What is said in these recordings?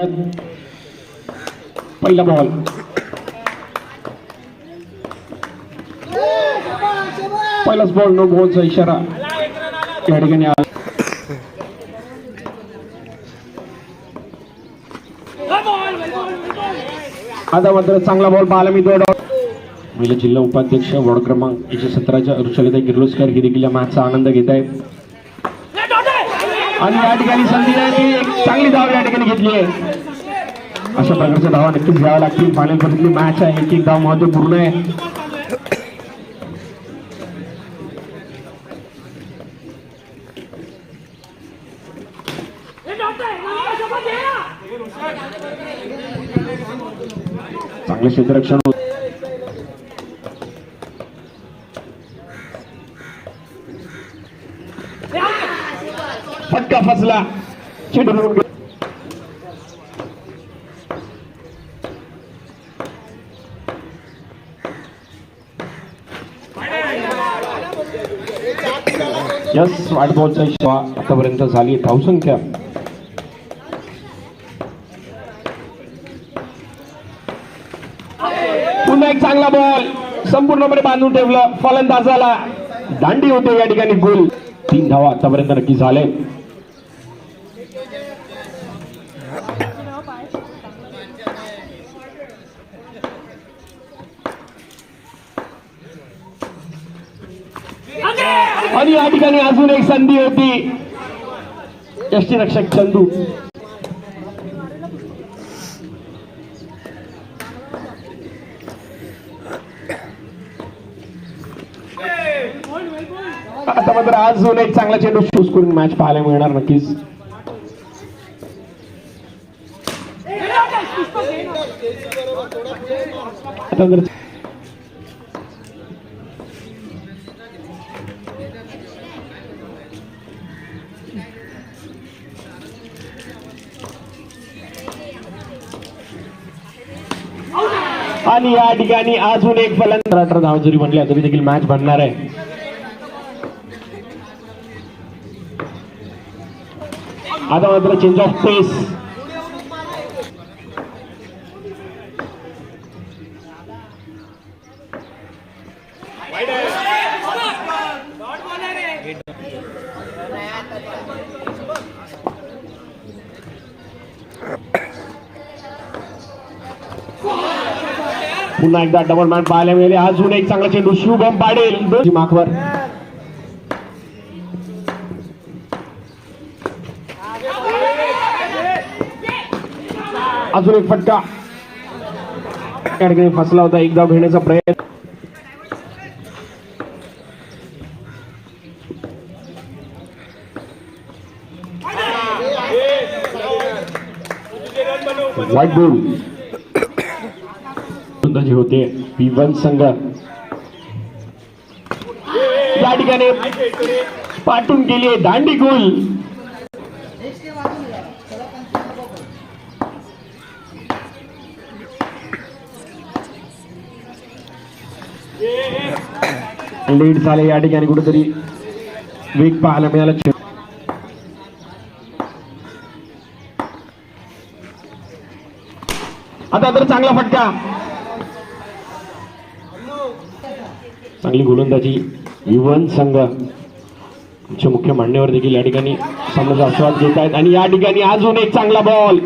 आहेत. पहिला बॉल पहिलाच बॉल नो बॉलचा इशारा या ठिकाणी आला. आता मात्र चांगला बॉल पाहायला मिळतो. महिला जिल्हा उपाध्यक्ष वॉर्ड क्रमांक 117च्या ऋषालीताई किर्लोस्कर ही देखील या मॅचचा आनंद घेत आहेत आणि या ठिकाणी संधी आहे ती एक चांगली धाव या ठिकाणी घेतली आहे. अशा प्रकारच्या धावा नक्कीच घ्याव्या लागतील. फायनल पर्यंतली मॅच आहे. एक एक धाव महत्वपूर्ण आहे. चांगले क्षेत्ररक्षण फटका फसला. चेंडू यस वाईट बॉलचा इशारा आतापर्यंत झाली धावसंख्या. पुन्हा एक चांगला बॉल संपूर्णपणे बांधून ठेवलं फलंदाजाला. दांडी होते या ठिकाणी. गोल. 3 धावा आतापर्यंत नक्की झाले. आणि या ठिकाणी अजून एक संधी होती. यष्टीरक्षक चंदू आता मात्र अजून एक चांगला चेंडू शूज करून मॅच पाहायला मिळणार नक्कीच. आणि या ठिकाणी अजून एक फलंदाज 18 धावा जरी म्हटल्या तरी देखील मॅच बनणार आहे. आता मात्र चेंज ऑफ पेस. पुन्हा एकदा डबल मॅन पाहायला मिळाले. अजून एक चांगला चेंडू शुभम पाडेल माखवर. अजून एक फटका या ठिकाणी फसला होता. एक धाव घेण्याचा प्रयत्न. व्हाईट बॉल होते. P1 संघ या ठिकाणी पाठून गेली दांडी. गोल. लीड झाले या ठिकाणी. कुठेतरी वेग पाहायला मिळाला. आता तर चांगला फटका. चांगली गोलंदाजी P1 संघ आमचे मुख्य मान्यवर देखील या ठिकाणी सामन्याचा आस्वाद घेत आहेत. आणि या ठिकाणी अजून एक चांगला बॉल.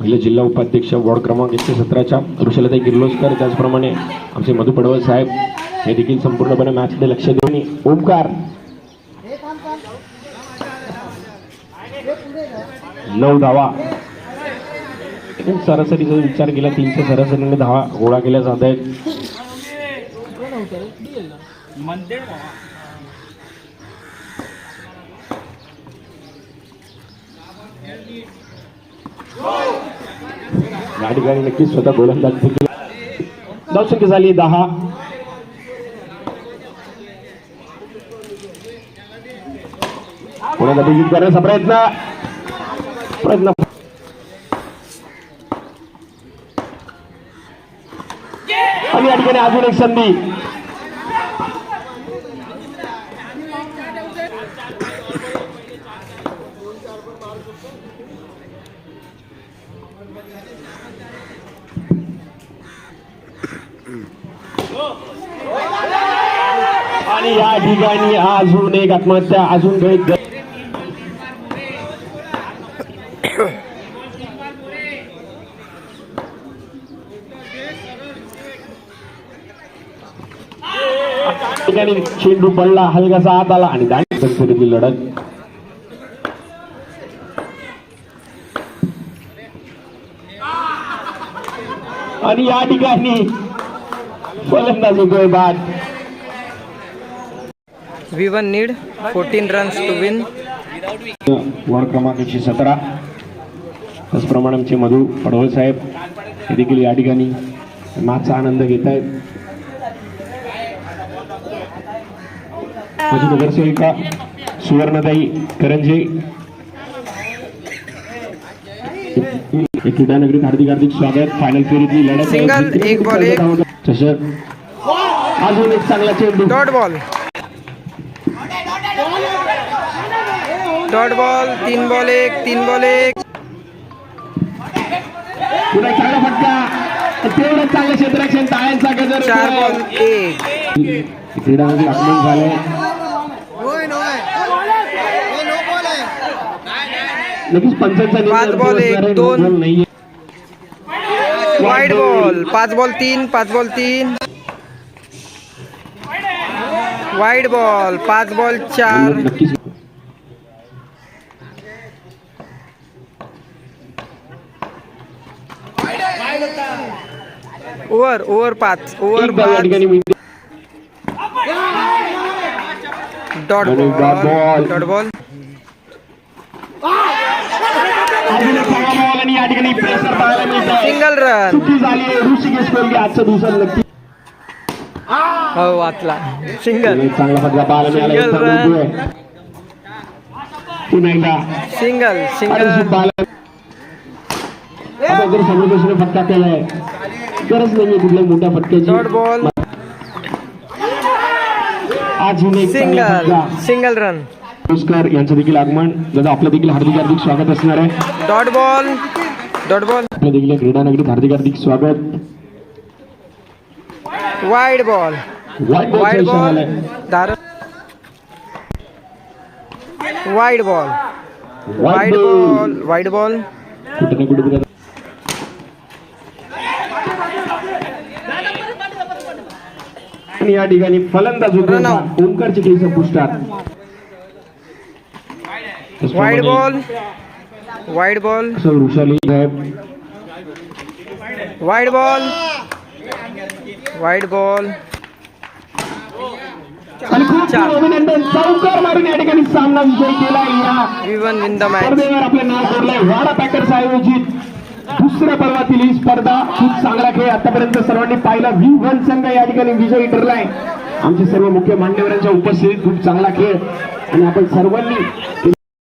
महिला जिल्हा उपाध्यक्ष वॉर्ड क्रमांक 117च्या ऋषालीताई किर्लोस्कर, त्याचप्रमाणे आमचे मधु पडवळ साहेब हे देखील संपूर्णपणे मॅचकडे लक्ष देऊन. ओमकार 9 धावा. सरासरीचा विचार केला 300 सरासरीने धावा गोळा केल्या जात आहेत. या ठिकाणी नक्कीच स्वतः गोलंदाज देखील. धावसंख्या झाली 10. पुन्हा विजय करण्याचा प्रयत्न. आणि या ठिकाणी अजून एक संधी. आणि या ठिकाणी अजून एक आत्महत्या, अजून काही ठिकाणी चेंडू पडला, हलकासा आत आला आणि दांडी संस्थेतील लढत. आणि या ठिकाणी फलंदाज होतोय बाद. V1 need 14 runs to win. Ward क्रमांक 117. त्याचप्रमाणे आमचे मधु पडवळ साहेब हे देखील या ठिकाणी मॅचचा आनंद घेत आहेत. माझी नगरसेविका सुवर्णताई करंजे, क्रीडा नगरीत हार्दिक हार्दिक स्वागत. फायनल फेरीतली लढत सिंगल, एक बॉल एक चषक. अजून एक चांगला चेंडू, डॉट बॉल 3 बॉल 1 3 बॉल 1. पुन्हा चांगला फटका, तेवढं चांगलं क्षेत्ररक्षण, टाळ्यांचा गजर. 4 बॉल 1. क्रीडामध्ये आगमन झालंय. नक्कीच पंचांचा 5 ball 1 2. Wide ball 5 ball 3 5 ball 3. Wide ball 5 ball 4. नक्कीच ओव्हर 5 ओव्हर 5. डॉट बॉल आणि या ठिकाणी प्रेशर पाहायला मिळतं. Single run. चुकी झाली आहे ऋषिकेश कोलगे आजच्या दिवसात. नक्की हो वाचला. सिंगल चांगला फटका पाहायला मिळाला. Single run. पुन्हा एकदा सिंगल आता जर समोरच्याने फटका केलाय, गरज नाही कुठल्या मोठ्या फटक्याची. डॉट बॉल अजून एक सिंगल रन. पुरस्कार यांचं देखील आगमन. दादा आपलं देखील हार्दिक हार्दिक स्वागत असणार आहे. डॉट बॉल आपल्या देखील क्रीडा नगरीत हार्दिक हार्दिक स्वागत. वाईड बॉल वाईड बॉल कुठे ना कुठे या ठिकाणी फलंदाज ओंकार चिखलीचा पुष्टात. वाईड बॉल वृषाली साहेब. वाईड बॉल आणि खूप अभिनंदन. चौकार मारून या ठिकाणी सामना विजयी केला. V1 win the match. स्पर्धेवर आपले नाव जोडलंय. वाडा पॅकर्स आयोजित दुसऱ्या पर्वातील ही स्पर्धा. खूप चांगला खेळ आतापर्यंत सर्वांनी पाहिला. V1 संघ या ठिकाणी विजयी ठरलाय. आमचे सर्व मुख्य मान्यवरांच्या उपस्थितीत खूप चांगला खेळ आणि आपण सर्वांनी